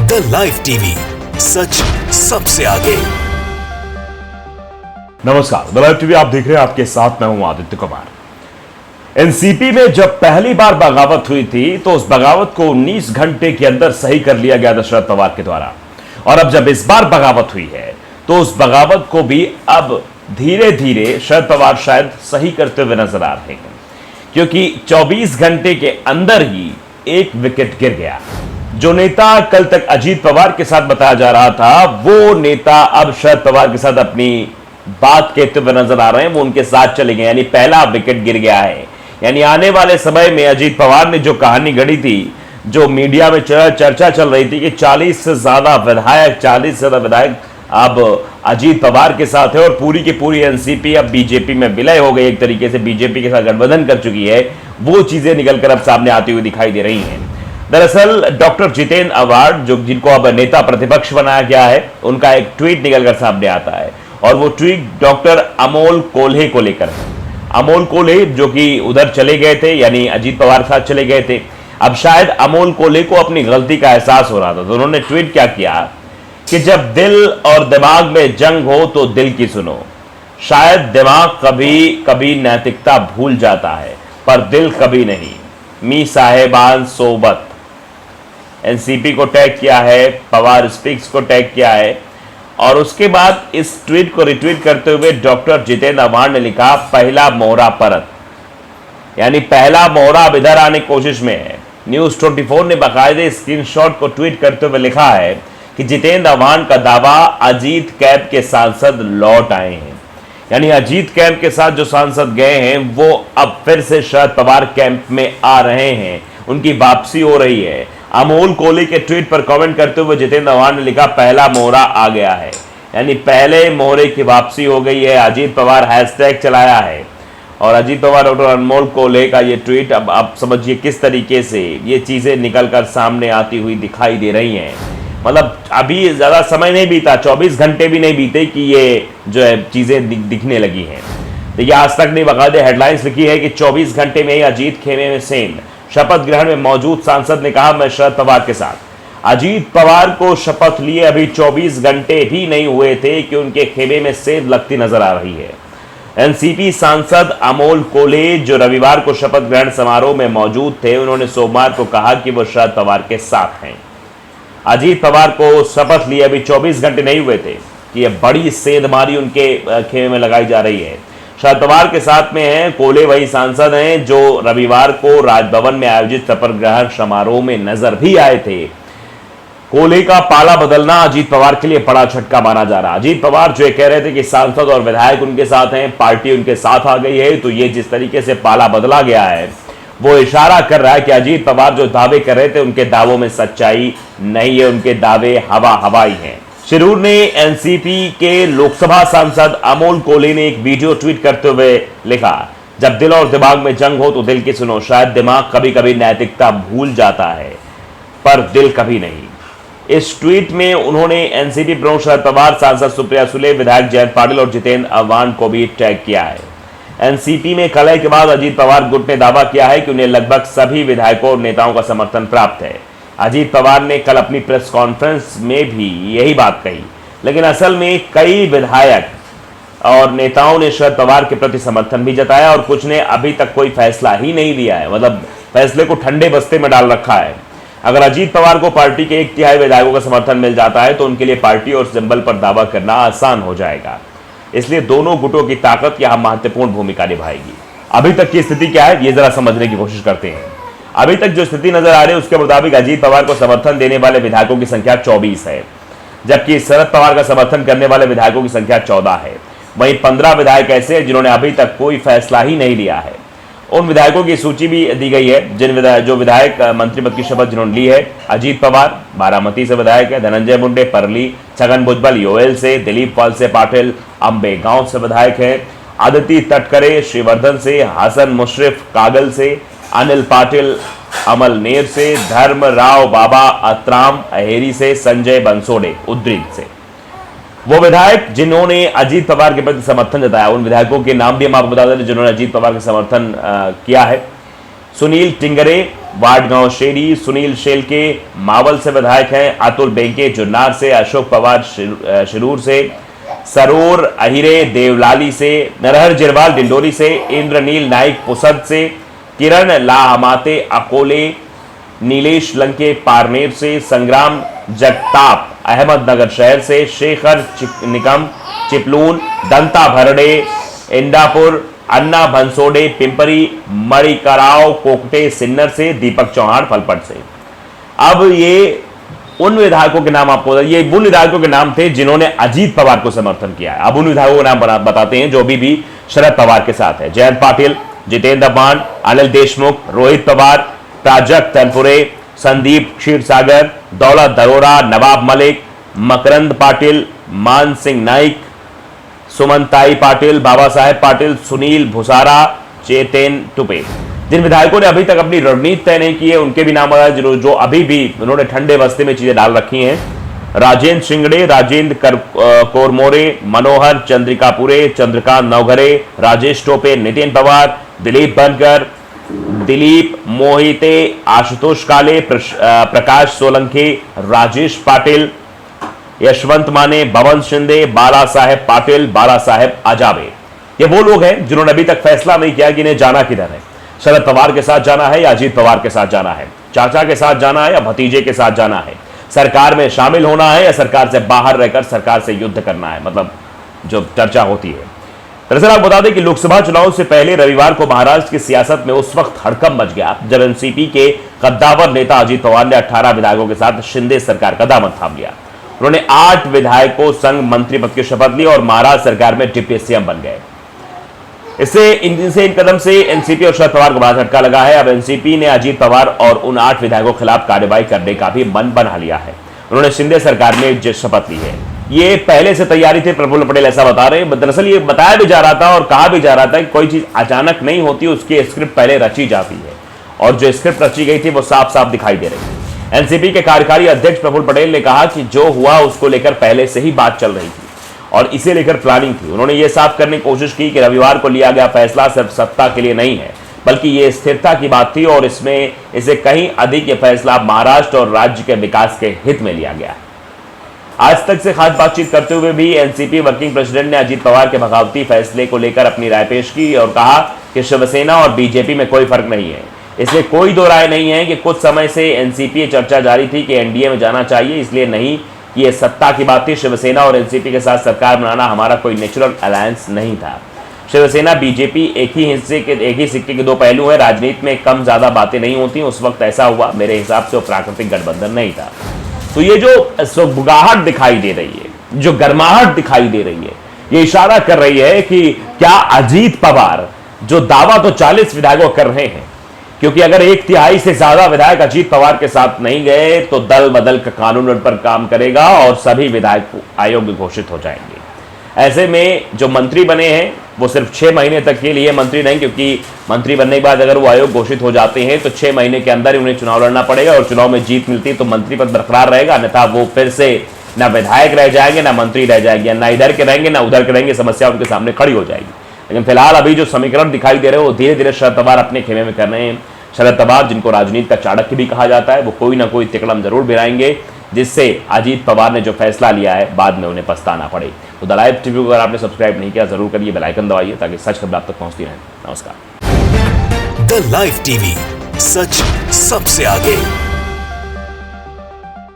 The live TV, सच सबसे आगे। नमस्कार, द लाइव टीवी आप देख रहे हैं, आपके साथ मैं हूं आदित्य कुमार। एनसीपी में जब पहली बार बगावत हुई थी तो उस बगावत को 19 घंटे के अंदर सही कर लिया गया था शरद पवार के द्वारा, और अब जब इस बार बगावत हुई है तो उस बगावत को भी अब धीरे धीरे शरद पवार शायद सही करते हुए नजर आ रहे हैं, क्योंकि 24 घंटे के अंदर ही एक विकेट गिर गया। जो नेता कल तक अजीत पवार के साथ बताया जा रहा था, वो नेता अब शरद पवार के साथ अपनी बात कहते हुए नजर आ रहे हैं, वो उनके साथ चले गए, यानी पहला विकेट गिर गया है। यानी आने वाले समय में अजीत पवार ने जो कहानी गढ़ी थी, जो मीडिया में चर्चा चल रही थी कि 40 से ज्यादा विधायक अब अजीत पवार के साथ है और पूरी की पूरी एनसीपी अब बीजेपी में विलय हो गई, एक तरीके से बीजेपी के साथ गठबंधन कर चुकी है, वो चीजें निकलकर अब सामने आती हुई दिखाई दे रही हैं। दरअसल डॉक्टर जितेंद्र आव्हाड, जिनको अब नेता प्रतिपक्ष बनाया गया है, उनका एक ट्वीट निकलकर सामने आता है, और वो ट्वीट डॉक्टर अमोल कोल्हे को लेकर है। अमोल कोल्हे जो कि उधर चले गए थे, यानी अजीत पवार के साथ चले गए थे, अब शायद अमोल कोल्हे को अपनी गलती का एहसास हो रहा था, तो उन्होंने ट्वीट क्या किया कि जब दिल और दिमाग में जंग हो तो दिल की सुनो। शायद दिमाग कभी कभी नैतिकता भूल जाता है, पर दिल कभी नहीं। मी साहेबान सोबत। एनसीपी को टैग किया है, पवार स्पीक्स को टैग किया है, और उसके बाद इस ट्वीट को रिट्वीट करते हुए डॉक्टर जितेंद्र आव्हाड ने लिखा, पहला मोहरा परत, यानी पहला मोहरा अब इधर आने की कोशिश में है। न्यूज 24 ने बाकायदे स्क्रीनशॉट को ट्वीट करते हुए लिखा है कि जितेंद्र आव्हाड का दावा, अजीत कैंप के सांसद लौट आए हैं, यानी अजीत कैंप के साथ जो सांसद गए हैं वो अब फिर से शरद पवार कैंप में आ रहे हैं, उनकी वापसी हो रही है। अमोल कोल्हे के ट्वीट पर कमेंट करते हुए जितेंद्र आव्हाड ने लिखा, पहला मोहरा आ गया है, यानी पहले मोहरे की वापसी हो गई है। अजीत पवार हैशटैग चलाया है, और अजीत पवार डॉक्टर अमोल कोल्हे का ये ट्वीट, अब आप समझिए किस तरीके से ये चीजें निकलकर सामने आती हुई दिखाई दे रही हैं। मतलब अभी ज्यादा समय नहीं बीता, 24 घंटे भी नहीं बीते कि ये जो है चीजें दिखने लगी हैं। देखिए, आज तक ने बाकायदे हेडलाइंस लिखी है कि 24 घंटे में ही अजीत खेमे में सेंध। शपथ ग्रहण में मौजूद सांसद ने कहा, मैं शरद पवार के साथ। अजीत पवार को शपथ लिए अभी 24 घंटे भी नहीं हुए थे कि उनके खेमे में सेंध लगती नजर आ रही है। एनसीपी सांसद अमोल कोल्हे, जो रविवार को शपथ ग्रहण समारोह में मौजूद थे, उन्होंने सोमवार को कहा कि वो शरद पवार के साथ हैं। अजीत पवार को शपथ लिए अभी 24 घंटे नहीं हुए थे कि यह बड़ी सेंधमारी उनके खेमे में लगाई जा रही है। शरद पवार के साथ में हैं कोल्हे, वही सांसद हैं जो रविवार को राजभवन में आयोजित शपथ ग्रहण समारोह में नजर भी आए थे। कोल्हे का पाला बदलना अजीत पवार के लिए बड़ा झटका माना जा रहा है। अजीत पवार जो कह रहे थे कि सांसद और विधायक उनके साथ हैं, पार्टी उनके साथ आ गई है, तो ये जिस तरीके से पाला बदला गया है वो इशारा कर रहा है कि अजीत पवार जो दावे कर रहे थे उनके दावों में सच्चाई नहीं है, उनके दावे हवाई हैं। शिरूर ने एनसीपी के लोकसभा सांसद अमोल कोल्हे ने एक वीडियो ट्वीट करते हुए लिखा, जब दिल और दिमाग में जंग हो तो दिल की सुनो। शायद दिमाग कभी कभी नैतिकता भूल जाता है, पर दिल कभी नहीं। इस ट्वीट में उन्होंने एनसीपी प्रमुख शरद पवार, सांसद सुप्रिया सुले, विधायक जयंत पाटिल और जितेंद्र आव्हाड को भी टैग किया है। एनसीपी में कलह के बाद अजीत पवार गुट ने दावा किया है कि उन्हें लगभग सभी विधायकों और नेताओं का समर्थन प्राप्त है। अजीत पवार ने कल अपनी प्रेस कॉन्फ्रेंस में भी यही बात कही, लेकिन असल में कई विधायक और नेताओं ने शरद पवार के प्रति समर्थन भी जताया, और कुछ ने अभी तक कोई फैसला ही नहीं लिया है, मतलब फैसले को ठंडे बस्ते में डाल रखा है। अगर अजीत पवार को पार्टी के 1/3 विधायकों का समर्थन मिल जाता है तो उनके लिए पार्टी और सिंबल पर दावा करना आसान हो जाएगा, इसलिए दोनों गुटों की ताकत यहां महत्वपूर्ण भूमिका निभाएगी। अभी तक की स्थिति क्या है, ये जरा समझने की कोशिश करते हैं। अभी तक जो स्थिति नजर आ रही है उसके मुताबिक अजीत पवार को समर्थन देने वाले विधायकों की संख्या 24 है, जबकि शरद पवार का समर्थन करने वाले विधायकों की संख्या 14 है। वहीं 15 विधायक ऐसे हैं जिन्होंने अभी तक कोई फैसला ही नहीं लिया है। उन विधायकों की सूची भी दी गई है जो विधायक मंत्री पद की शपथ जिन्होंने ली है। अजीत पवार बारामती से विधायक है, धनंजय मुंडे परली, छगन भुजबल योएल से, दिलीप वलसे पाटिल अंबे गांव से विधायक है, आदित्य तटकरे श्रीवर्धन से, हसन मुशर्रफ कागल से, अनिल पाटिल अमलनेर से, धर्मराव बाबा अत्राम अहेरी से, संजय बंसोड़े उद्रीद से। वो विधायक जिन्होंने अजीत पवार के प्रति समर्थन जताया, उन विधायकों के नाम भी हम आपको बता दें जिन्होंने अजीत पवार का समर्थन किया है। सुनील टिंगरे वार्ड गांव शेरी, सुनील शेलके मावल से विधायक हैं, अतुल बेंके जुन्नार से, अशोक पवार शिरूर से, सरोर अहिरे देवलाली से, नरहर जिरवाल डिंडोरी से, इंद्रनील नाइक पुसद से, किरण लाहमाते अकोले, नीलेश लंके पारनेर से, संग्राम जगताप अहमदनगर शहर से, शेखर निकम चिपलून, दंता भरड़े इंडापुर, अन्ना भंसोडे पिंपरी, मणिकराव कोकटे सिन्नर से, दीपक चौहान फलपट से। अब ये उन विधायकों के नाम आपको, ये उन विधायकों के नाम थे जिन्होंने अजीत पवार को समर्थन किया है। अब उन विधायकों के नाम बताते हैं जो भी शरद पवार के साथ है। जयंत पाटिल, जितेंद्र मान, अनिल देशमुख, रोहित पवार, प्राजक्त तनपुरे, संदीप क्षीरसागर, दौलत दरोरा, नवाब मलिक, मकरंद पाटिल, मान सिंह नाइक, सुमनताई पाटिल, बाबा साहेब पाटिल, सुनील भुसारा, चेतन टुपे। जिन विधायकों ने अभी तक अपनी रणनीति तय नहीं की है उनके भी नाम जो अभी भी उन्होंने ठंडे बस्ते में चीजें डाल रखी हैं। राजेंद्र शिंगड़े, राजेंद्र कोरमोरे, मनोहर चंद्रिकापुरे, चंद्रकांत नवघरे, राजेश टोपे, नितिन पवार, दिलीप बनकर, दिलीप मोहिते, आशुतोष काले, प्रकाश सोलंकी, राजेश पाटिल, यशवंत माने, भवन शिंदे, बाला साहेब पाटिल, बाला साहेब आजाबे। ये वो लोग हैं जिन्होंने अभी तक फैसला नहीं किया कि इन्हें जाना किधर है। शरद पवार के साथ जाना है या अजीत पवार के साथ जाना है, चाचा के साथ जाना है या भतीजे के साथ जाना है, सरकार में शामिल होना है या सरकार से बाहर रहकर सरकार से युद्ध करना है, मतलब जो चर्चा होती है। दरअसल आप बता दें कि लोकसभा चुनाव से पहले रविवार को महाराष्ट्र की सियासत में उस वक्त हड़कंप मच गया जब एनसीपी के कद्दावर नेता अजीत पवार ने 18 विधायकों के साथ शिंदे सरकार का दामन थाम लिया। उन्होंने 8 विधायकों संग मंत्री पद की शपथ ली और महाराष्ट्र सरकार में डिप्टी सीएम बन गए। इससे इन कदम से एनसीपी और शरद पवार को बड़ा झटका लगा है। अब एनसीपी ने अजीत पवार और उन 8 विधायकों के खिलाफ कार्रवाई करने का भी मन बना लिया है। उन्होंने शिंदे सरकार में शपथ ली है। ये पहले से तैयारी थी, प्रफुल्ल पटेल ऐसा बता रहे हैं। दरअसल ये बताया भी जा रहा था और कहा भी जा रहा था कि कोई चीज अचानक नहीं होती, उसकी स्क्रिप्ट पहले रची जाती है और जो स्क्रिप्ट रची गई थी वो साफ साफ दिखाई दे रही है। एनसीपी के कार्यकारी अध्यक्ष प्रफुल्ल पटेल ने कहा कि जो हुआ उसको लेकर पहले से ही बात चल रही थी और इसे लेकर प्लानिंग थी। उन्होंने ये साफ करने की कोशिश की कि रविवार को लिया गया फैसला सिर्फ सत्ता के लिए नहीं है बल्कि ये स्थिरता की बात थी और इसमें इसे कहीं अधिक ये फैसला महाराष्ट्र और राज्य के विकास के हित में लिया गया। आज तक से खास बातचीत करते हुए भी एनसीपी वर्किंग प्रेसिडेंट ने अजीत पवार के बगावती फैसले को लेकर अपनी राय पेश की और कहा कि शिवसेना और बीजेपी में कोई फर्क नहीं है। इसलिए कोई दो राय नहीं है कि कुछ समय से एनसीपी चर्चा जारी थी कि एनडीए में जाना चाहिए, इसलिए नहीं कि यह सत्ता की बात थी। शिवसेना और एनसीपी के साथ सरकार बनाना हमारा कोई नेचुरल अलायंस नहीं था। शिवसेना बीजेपी एक ही सिक्के के दो पहलू हैं। राजनीति में कम ज्यादा बातें नहीं होती। उस वक्त ऐसा हुआ, मेरे हिसाब से वो प्राकृतिक गठबंधन नहीं था। तो ये जो सुगबुगाहट दिखाई दे रही है, जो गर्माहट दिखाई दे रही है, ये इशारा कर रही है कि क्या अजीत पवार जो दावा तो 40 विधायकों कर रहे हैं, क्योंकि अगर 1/3 से ज्यादा विधायक अजीत पवार के साथ नहीं गए तो दल बदल का कानून उन पर काम करेगा और सभी विधायक अयोग्य घोषित हो जाएंगे। ऐसे में जो मंत्री बने हैं वो सिर्फ 6 महीने तक के लिए मंत्री नहीं, क्योंकि मंत्री बनने के बाद अगर वो अयोग्य घोषित हो जाते हैं तो 6 महीने के अंदर ही उन्हें चुनाव लड़ना पड़ेगा और चुनाव में जीत मिलती तो मंत्री पद बरकरार रहेगा, अन्यथा वो फिर से ना विधायक रह जाएंगे ना मंत्री रह जाएंगे, ना इधर के रहेंगे ना उधर के रहेंगे। समस्या उनके सामने खड़ी हो जाएगी। लेकिन फिलहाल अभी जो समीकरण दिखाई दे रहे हैं वो धीरे धीरे शरद पवार अपने खेमे में कर रहे हैं। शरद पवार जिनको राजनीति का चाणक्य भी कहा जाता है, वो कोई ना कोई तिकड़म जरूर भिड़ाएंगे जिससे अजीत पवार ने जो फैसला लिया है बाद में उन्हें पछताना पड़े। तो द लाइव टीवी को अगर आपने सब्सक्राइब नहीं किया जरूर करिए, बेल आइकन दबाइए ताकि सच खबर आप तक पहुंचती रहे। नमस्कार। द लाइव टीवी, सच सबसे आगे।